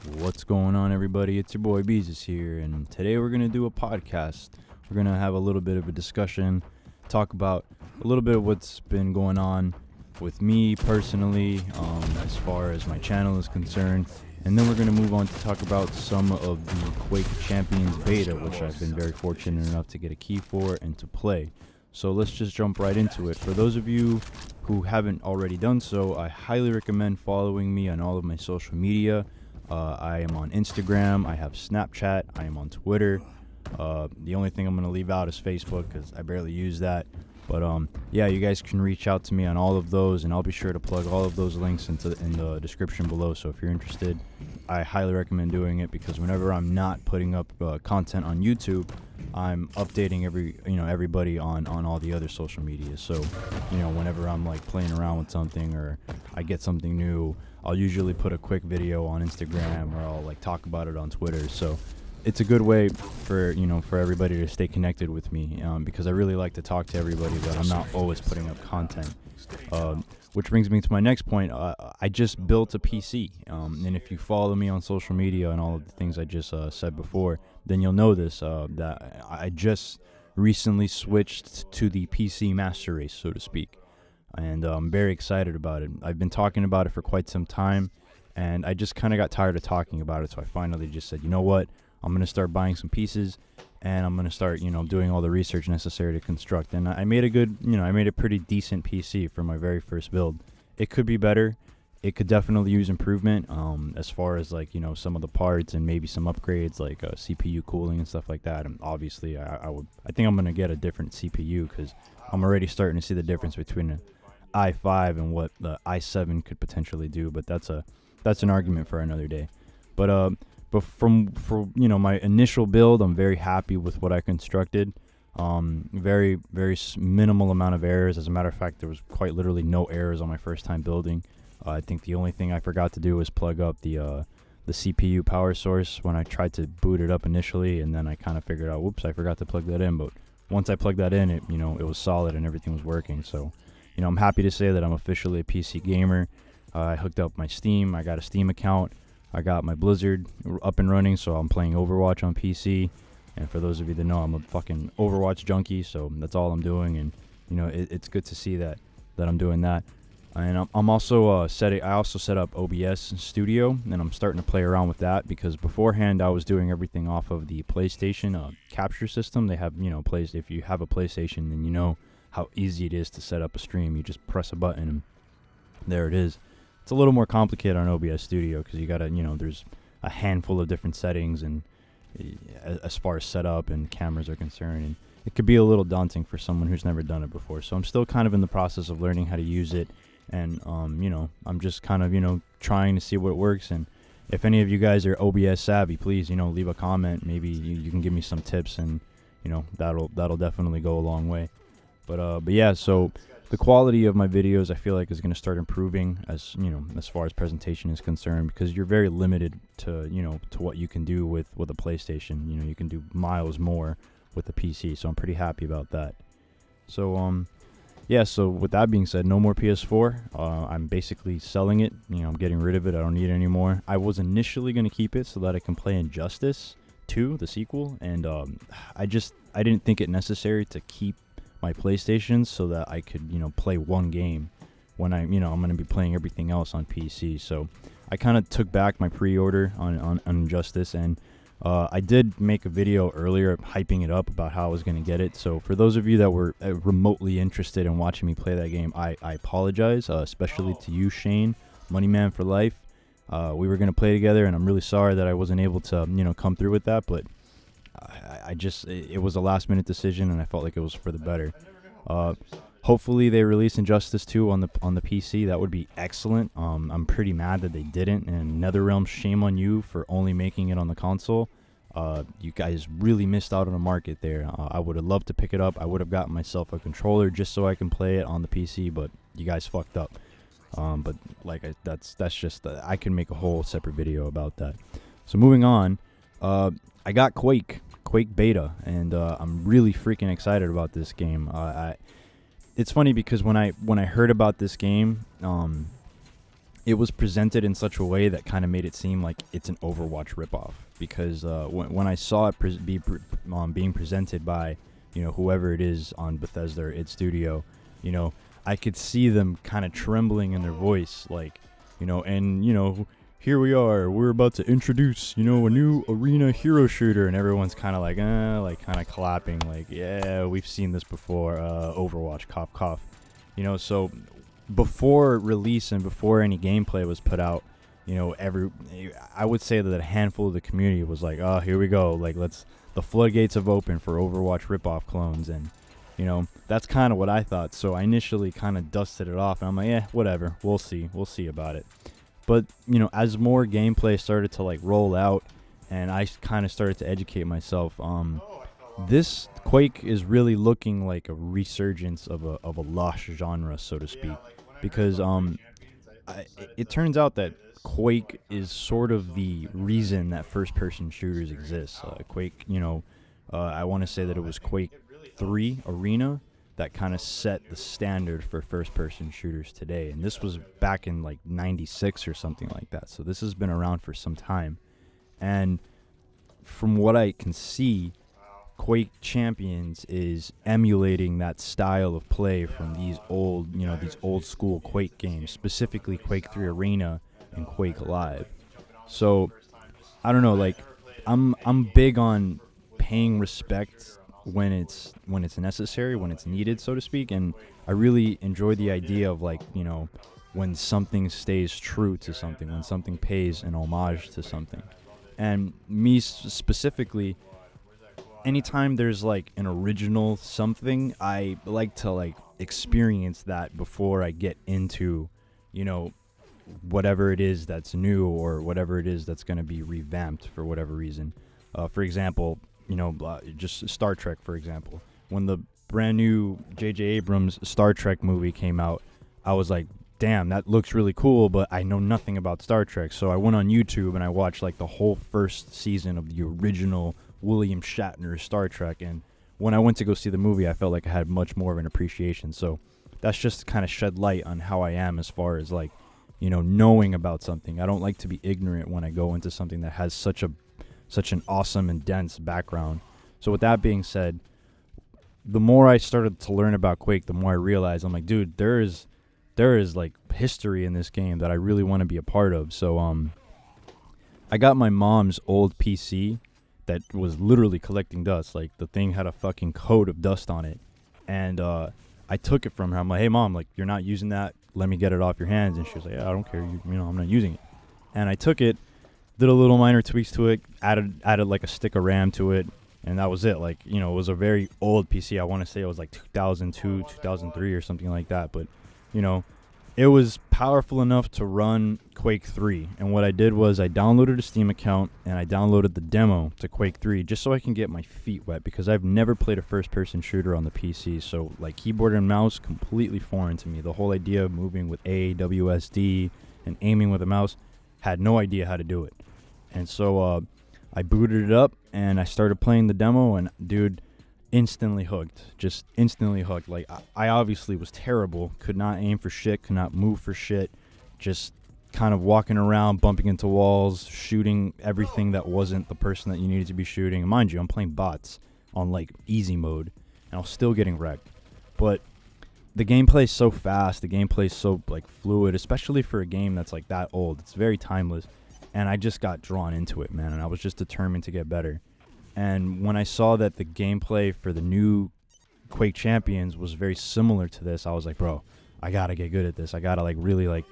What's going on, everybody? It's your boy Beezus here, and today we're going to do a podcast. We're going to have a little bit of a discussion, talk about a little bit of what's been going on with me personally, as far as my channel is concerned, and then we're going to move on to talk about some of the Quake Champions beta, which I've been very fortunate enough to get a key for and to play. So let's just jump right into it. For those of you who haven't already done so, I highly recommend following me on all of my social media. I am on Instagram, I have Snapchat, I am on Twitter. The only thing I'm going to leave out is Facebook because I barely use that. But yeah, you guys can reach out to me on all of those, and I'll be sure to plug all of those links in the description below. So if you're interested, I highly recommend doing it, because whenever I'm not putting up content on YouTube, I'm updating everybody on all the other social media. So whenever I'm like playing around with something or I get something new, I'll usually put a quick video on Instagram, or I'll like talk about it on Twitter. So it's a good way for everybody to stay connected with me, because I really like to talk to everybody, but I'm not always putting up content. Which brings me to my next point. I just built a PC, and if you follow me on social media and all of the things I just said before, then you'll know this, that I just recently switched to the PC Master Race, so to speak, and I'm very excited about it. I've been talking about it for quite some time, and I just kind of got tired of talking about it, so I finally just said, you know what, I'm going to start buying some pieces, and I'm going to start, doing all the research necessary to construct. And I made I made a pretty decent PC for my very first build. It could be better. It could definitely use improvement, as far as like, some of the parts and maybe some upgrades like CPU cooling and stuff like that. And obviously I think I'm going to get a different CPU, because I'm already starting to see the difference between an i5 and what the i7 could potentially do. But that's an argument for another day. But for my initial build, I'm very happy with what I constructed. Very minimal amount of errors. As a matter of fact, there was quite literally no errors on my first time building. I think the only thing I forgot to do was plug up the CPU power source when I tried to boot it up initially, and then I kind of figured out, whoops, I forgot to plug that in. But once I plugged that in, it was solid and everything was working. So I'm happy to say that I'm officially a PC gamer. I hooked up my Steam. I got a Steam account. I got my Blizzard up and running, so I'm playing Overwatch on PC. And for those of you that know, I'm a fucking Overwatch junkie, so that's all I'm doing. And it's good to see that I'm doing that. And I'm also I also set up OBS Studio, and I'm starting to play around with that, because beforehand I was doing everything off of the PlayStation capture system. They have if you have a PlayStation, then you know how easy it is to set up a stream. You just press a button and there it is. It's a little more complicated on OBS Studio, because you gotta, there's a handful of different settings, and as far as setup and cameras are concerned, and it could be a little daunting for someone who's never done it before. So I'm still kind of in the process of learning how to use it, and I'm just kind of trying to see what works. And if any of you guys are OBS savvy, please leave a comment. Maybe you can give me some tips, and that'll definitely go a long way. But yeah, so the quality of my videos, I feel like, is going to start improving as far as presentation is concerned, because you're very limited to to what you can do with a PlayStation. You can do miles more with a PC, so I'm pretty happy about that. So yeah, so with that being said, no more PS4. I'm basically selling it. I'm getting rid of it. I don't need it anymore. I was initially going to keep it so that I can play Injustice 2, the sequel, and I didn't think it necessary to keep my PlayStation so that I could play one game when I'm going to be playing everything else on PC. So I kind of took back my pre-order on Injustice, and I did make a video earlier hyping it up about how I was going to get it. So for those of you that were remotely interested in watching me play that game, I apologize, especially to you, Shane, Moneyman for life. We were going to play together, and I'm really sorry that I wasn't able to come through with that, but it was a last minute decision, and I felt like it was for the better. Hopefully they release Injustice 2 on the PC. That would be excellent. I'm pretty mad that they didn't, and NetherRealm, shame on you for only making it on the console. You guys really missed out on a market there. I would have loved to pick it up. I would have gotten myself a controller just so I can play it on the PC, but you guys fucked up. But like that's just I can make a whole separate video about that. So moving on, I got Quake Beta, and I'm really freaking excited about this game. It's funny because when I heard about this game, it was presented in such a way that kind of made it seem like it's an Overwatch ripoff. Because when I saw it being presented by, whoever it is on Bethesda or id Studio, I could see them kind of trembling in their voice, like, here we are, we're about to introduce, a new arena hero shooter, and everyone's kind of like kind of clapping, like, yeah, we've seen this before, Overwatch, cough, cough. So before release and before any gameplay was put out, I would say that a handful of the community was like, oh, here we go, like, the floodgates have opened for Overwatch ripoff clones, and that's kind of what I thought. So I initially kind of dusted it off, and I'm like, yeah, whatever, we'll see about it. But as more gameplay started to like roll out, and I kind of started to educate myself, this Quake is really looking like a resurgence of a lost genre, so to speak, because it turns out that Quake is sort of the reason that first-person shooters exist. Quake, I want to say that it was Quake 3 Arena that kind of set the standard for first-person shooters today, and this was back in like '96 or something like that. So this has been around for some time, and from what I can see, Quake Champions is emulating that style of play from these old school Quake games, specifically Quake 3 Arena and Quake Live. So I don't know, like, I'm big on paying respect when it's necessary, when it's needed, so to speak, and I really enjoy the idea of, like, when something stays true to something, when something pays an homage to something. And me specifically, anytime there's like an original something, I like to like experience that before I get into, whatever it is that's new or whatever it is that's going to be revamped for whatever reason. For example, just Star Trek, for example. When the brand new J.J. Abrams Star Trek movie came out, I was like, damn, that looks really cool, but I know nothing about Star Trek. So I went on YouTube and I watched like the whole first season of the original William Shatner Star Trek, and when I went to go see the movie, I felt like I had much more of an appreciation. So that's just kind of shed light on how I am as far as like, knowing about something. I don't like to be ignorant when I go into something that has such an awesome and dense background. So with that being said, the more I started to learn about Quake, the more I realized, I'm like, dude, there is like history in this game that I really want to be a part of. So I got my mom's old PC that was literally collecting dust. Like, the thing had a fucking coat of dust on it, and I took it from her. I'm like, hey mom, like, you're not using that, let me get it off your hands. And she was like, yeah, I don't care, I'm not using it. And I took it, did a little minor tweaks to it, added like a stick of RAM to it, and that was it. Like, it was a very old PC. I want to say it was like 2002, 2003 or something like that, but it was powerful enough to run Quake 3. And what I did was I downloaded a Steam account and I downloaded the demo to Quake 3 just so I can get my feet wet, because I've never played a first-person shooter on the PC. So, like, keyboard and mouse, completely foreign to me. The whole idea of moving with A, WSD, and aiming with a mouse, had no idea how to do it. And so I booted it up and I started playing the demo, and, dude, instantly hooked. Just instantly hooked. Like, I obviously was terrible, could not aim for shit, could not move for shit, just kind of walking around, bumping into walls, shooting everything that wasn't the person that you needed to be shooting. And mind you, I'm playing bots on like easy mode, and I was still getting wrecked. But the gameplay is so fast, the gameplay is so like fluid, especially for a game that's like that old. It's very timeless, and I just got drawn into it, man, and I was just determined to get better. And when I saw that the gameplay for the new Quake Champions was very similar to this, I was like, bro, I gotta get good at this. I gotta like really like,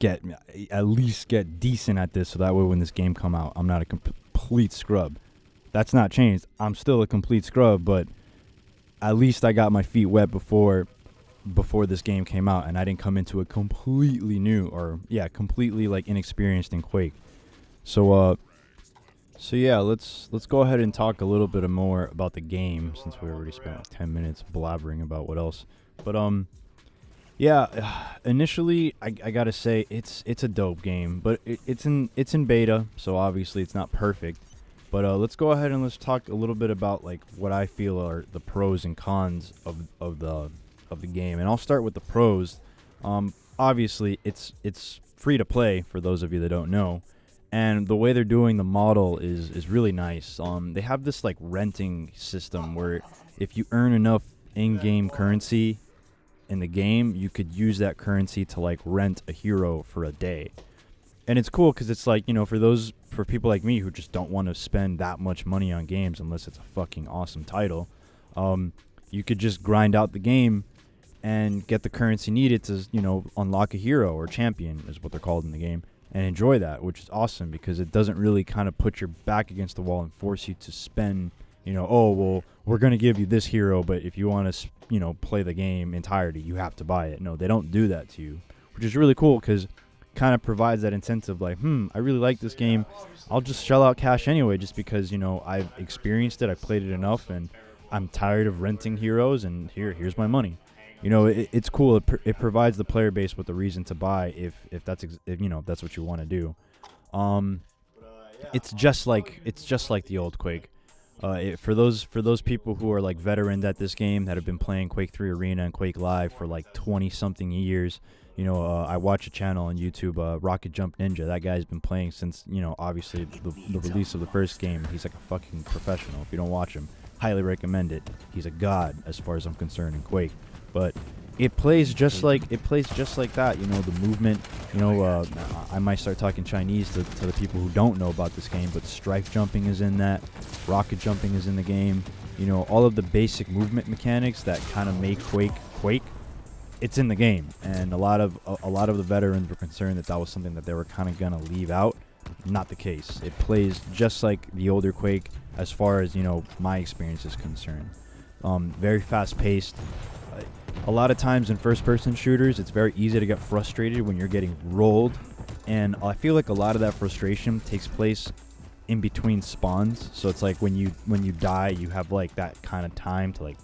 at least get decent at this, so that way when this game come out, I'm not a complete scrub. That's not changed. I'm still a complete scrub, but at least I got my feet wet before this game came out, and I didn't come into it completely new, or completely like inexperienced in Quake. So yeah, let's go ahead and talk a little bit more about the game, since we already spent like 10 minutes blabbering about what else. But initially I gotta say it's a dope game, but it's in beta, so obviously it's not perfect. But let's go ahead and let's talk a little bit about like what I feel are the pros and cons of the game, and I'll start with the pros. obviously it's free to play for those of you that don't know. And the way they're doing the model is really nice. They have this like renting system where if you earn enough in-game currency in the game, you could use that currency to like rent a hero for a day. And it's cool because it's like, for people like me who just don't want to spend that much money on games unless it's a fucking awesome title, you could just grind out the game and get the currency needed to, unlock a hero or champion is what they're called in the game, and enjoy that, which is awesome because it doesn't really kind of put your back against the wall and force you to spend, oh, well, we're going to give you this hero, but if you want to, play the game entirety, you have to buy it. No, they don't do that to you, which is really cool because kind of provides that incentive like, I really like this game. I'll just shell out cash anyway just because, I've experienced it. I've played it enough and I'm tired of renting heroes and here's my money. It's cool. It provides the player base with a reason to buy if that's what you want to do. It's just like the old Quake. For those people who are like veterans at this game that have been playing Quake 3 Arena and Quake Live for like 20 something years, I watch a channel on YouTube, Rocket Jump Ninja. That guy's been playing since obviously the release of the first game. He's like a fucking professional. If you don't watch him, highly recommend it. He's a god as far as I'm concerned in Quake. But it plays just like that. The movement. I might start talking Chinese to the people who don't know about this game, but strife jumping is in that. Rocket jumping is in the game. All of the basic movement mechanics that kind of make Quake. It's in the game, and a lot of the veterans were concerned that was something that they were kind of gonna leave out. Not the case. It plays just like the older Quake, as far as my experience is concerned. Very fast paced. A lot of times in first-person shooters, it's very easy to get frustrated when you're getting rolled, and I feel like a lot of that frustration takes place in between spawns. So it's like when you die, you have like that kind of time to like,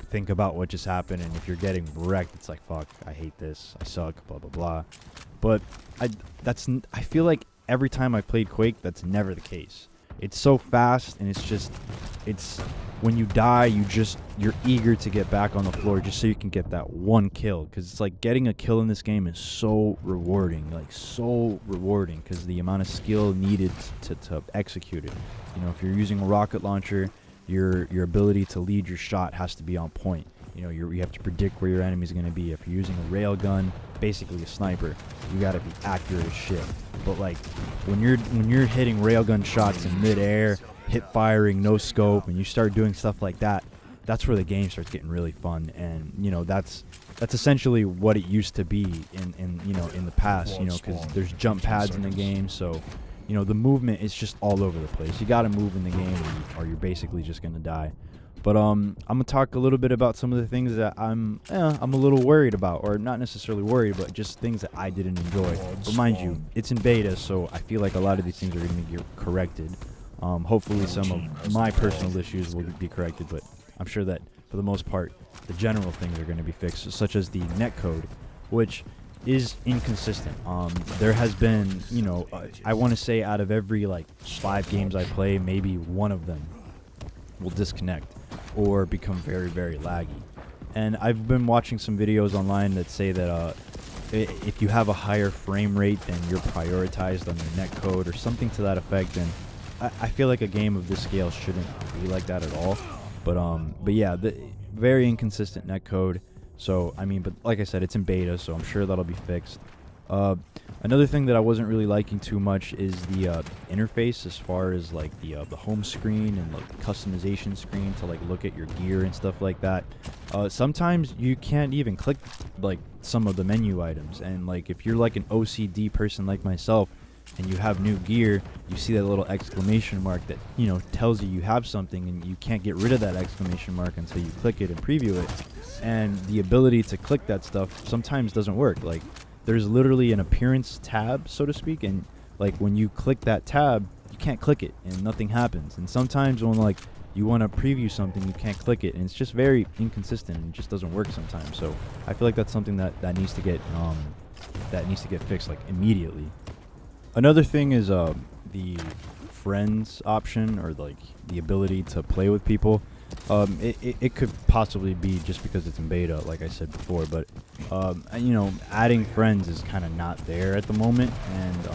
think about what just happened, and if you're getting wrecked, it's like, fuck, I hate this, I suck, blah blah blah. But I feel like every time I played Quake, that's never the case. It's so fast, and it's when you die, you're eager to get back on the floor just so you can get that one kill, because it's like getting a kill in this game is so rewarding, because the amount of skill needed to execute it. If you're using a rocket launcher, your ability to lead your shot has to be on point. You have to predict where your enemy's going to be. If you're using a railgun, basically a sniper, you got to be accurate as shit. But like when you're hitting railgun shots in midair, hip firing, no scope, and you start doing stuff like that, that's where the game starts getting really fun. And that's essentially what it used to be in the past. Because there's jump pads in the game, so the movement is just all over the place. You got to move in the game, or you're basically just gonna die. But I'm gonna talk a little bit about some of the things that I'm a little worried about, or not necessarily worried, but just things that I didn't enjoy. But mind you, it's in beta, so I feel like a lot of these things are gonna get corrected. Hopefully, some of my personal issues will be corrected, but I'm sure that for the most part, the general things are going to be fixed, such as the netcode, which is inconsistent. There has been, I want to say out of every like 5 games I play, maybe one of them will disconnect or become very, very laggy. And I've been watching some videos online that say that if you have a higher frame rate, then you're prioritized on your netcode or something to that effect. And I feel like a game of this scale shouldn't be like that at all. But yeah, the very inconsistent netcode. So, but like I said, it's in beta, so I'm sure that'll be fixed. Another thing that I wasn't really liking too much is the interface, as far as like the home screen and like the customization screen to like look at your gear and stuff like that. Sometimes you can't even click like some of the menu items, and like if you're like an OCD person like myself and you have new gear, you see that little exclamation mark that tells you have something, and you can't get rid of that exclamation mark until you click it and preview it. And the ability to click that stuff sometimes doesn't work. Like there's literally an appearance tab, so to speak, and like when you click that tab, you can't click it and nothing happens. And sometimes when like you want to preview something, you can't click it, and it's just very inconsistent and it just doesn't work sometimes. So I feel like that's something that needs to get fixed like immediately. Another thing is the friends option, or like the ability to play with people. It could possibly be just because it's in beta, like I said before, but adding friends is kind of not there at the moment, and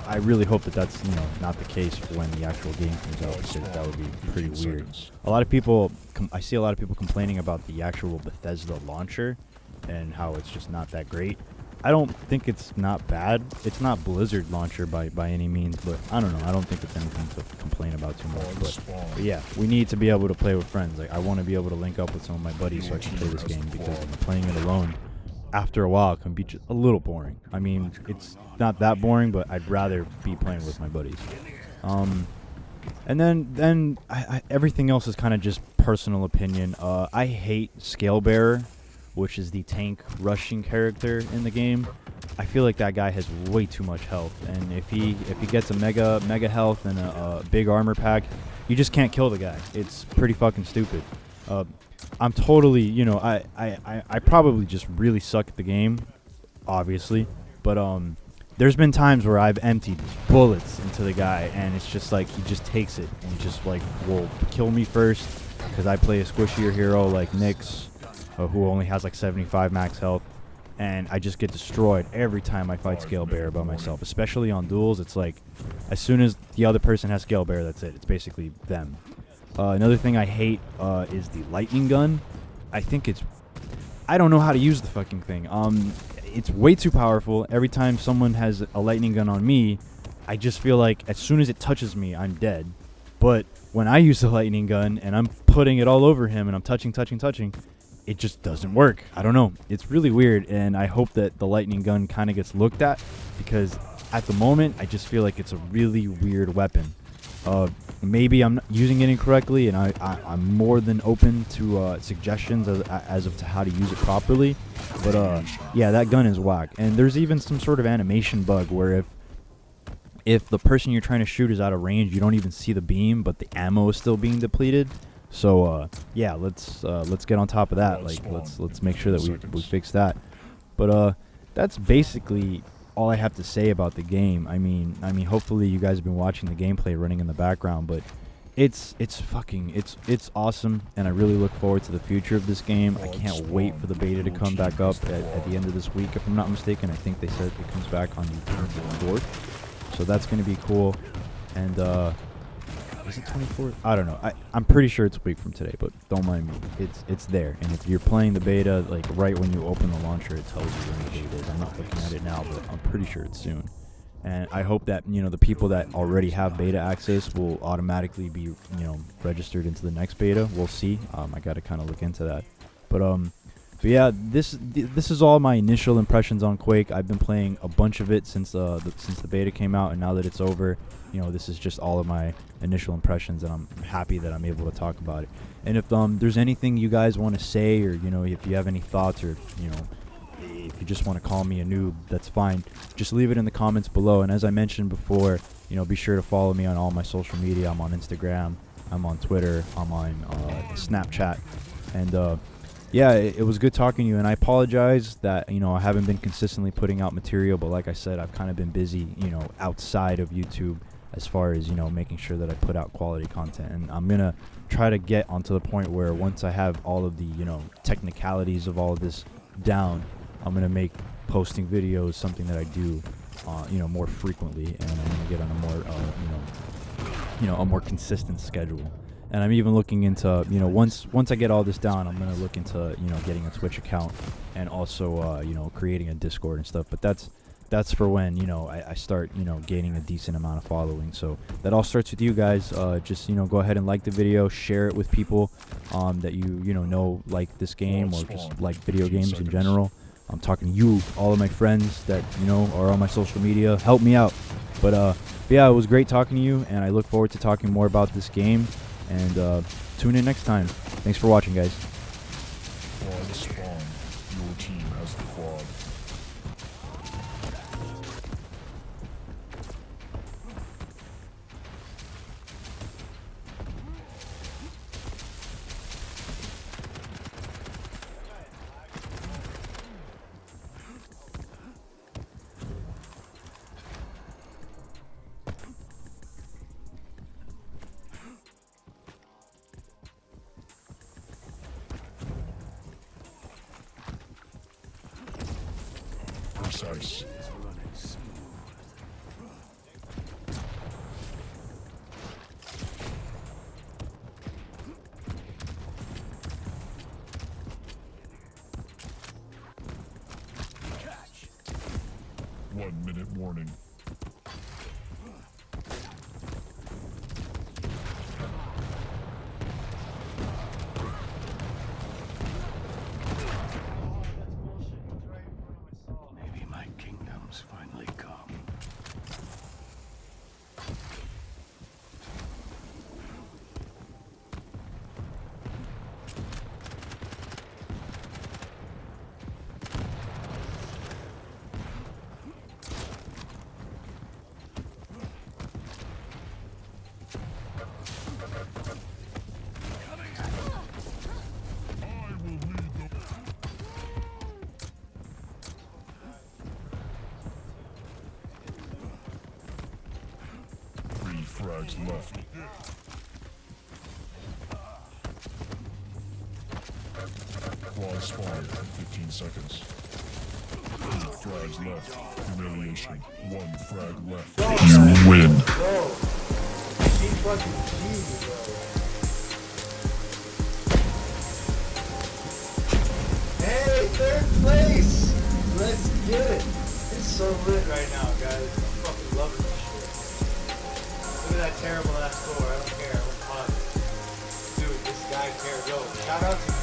I really hope that that's not the case when the actual game comes out, because that would be pretty weird. A lot of people, I see a lot of people complaining about the actual Bethesda launcher and how it's just not that great. I don't think it's not bad. It's not Blizzard launcher by any means, but I don't know. I don't think it's anything to complain about too much. But yeah, we need to be able to play with friends. Like, I want to be able to link up with some of my buddies so I can play this game, because playing it alone, after a while, can be just a little boring. I mean, it's not that boring, but I'd rather be playing with my buddies. And then everything else is kind of just personal opinion. I hate Scalebearer, which is the tank rushing character in the game. I feel like that guy has way too much health, and if he gets a mega health and a big armor pack, you just can't kill the guy. It's pretty fucking stupid. I'm totally, I probably just really suck at the game, obviously, but there's been times where I've emptied bullets into the guy, and it's just like he just takes it and just like will kill me first, because I play a squishier hero like Nyx, who only has like 75 max health, and I just get destroyed every time I fight Scalebearer by myself, especially on duels. It's like, as soon as the other person has Scalebearer, that's it. It's basically them. Another thing I hate is the lightning gun. I don't know how to use the fucking thing. It's way too powerful. Every time someone has a lightning gun on me, I just feel like as soon as it touches me, I'm dead. But when I use the lightning gun and I'm putting it all over him and I'm touching, it just doesn't work. I don't know. It's really weird, and I hope that the lightning gun kind of gets looked at, because at the moment, I just feel like it's a really weird weapon. Maybe I'm not using it incorrectly, and I'm more than open to suggestions as of to how to use it properly. But yeah, that gun is whack. And there's even some sort of animation bug where if the person you're trying to shoot is out of range, you don't even see the beam, but the ammo is still being depleted. So yeah, let's get on top of that. Like, let's make sure that we fix that. But that's basically all I have to say about the game. I mean, hopefully you guys have been watching the gameplay running in the background, but it's awesome, and I really look forward to the future of this game. I can't wait for the beta to come back up at the end of this week, if I'm not mistaken. I think they said it comes back on the 24th, so that's going to be cool. And is it 24th? I don't know. I'm pretty sure it's a week from today, but don't mind me. It's there, and if you're playing the beta, like right when you open the launcher, it tells you when the date is. I'm not looking at it now, but I'm pretty sure it's soon. And I hope that the people that already have beta access will automatically be registered into the next beta. We'll see. I got to kind of look into that. But yeah, this is all my initial impressions on Quake. I've been playing a bunch of it since the beta came out, and now that it's over, this is just all of my initial impressions, and I'm happy that I'm able to talk about it. And if there's anything you guys want to say, or if you have any thoughts, or if you just want to call me a noob, that's fine. Just leave it in the comments below. And as I mentioned before, be sure to follow me on all my social media. I'm on Instagram, I'm on Twitter, I'm on Snapchat, and yeah, it was good talking to you, and I apologize that I haven't been consistently putting out material, but like I said, I've kind of been busy outside of YouTube, as far as making sure that I put out quality content. And I'm gonna try to get onto the point where once I have all of the technicalities of all of this down, I'm gonna make posting videos something that I do more frequently, and I'm gonna get on a more a more consistent schedule. And I'm even looking into, once I get all this down, I'm going to look into, getting a Twitch account, and also, creating a Discord and stuff. But that's for when, I start, gaining a decent amount of following. So that all starts with you guys. Just, go ahead and like the video, share it with people that you like this game, or just like video games in general. I'm talking to you, all of my friends that, are on my social media. Help me out. But yeah, it was great talking to you, and I look forward to talking more about this game. And tune in next time. Thanks for watching, guys. Quad spawn. Your team has the quad. precise. It's running smooth. 1 minute warning. Maybe my kingdom's finally come. Three frags left. Quad spawn in 15 seconds. 8 frags left. Humiliation. 1 frag left. You win. Bro, he fucking cheated, bro. Hey, third place! Let's get it! It's so lit right now, guys. I'm fucking loving this shit. Look at that terrible ass score. I don't care. I'm positive. Dude, this guy cares. Yo, shout out to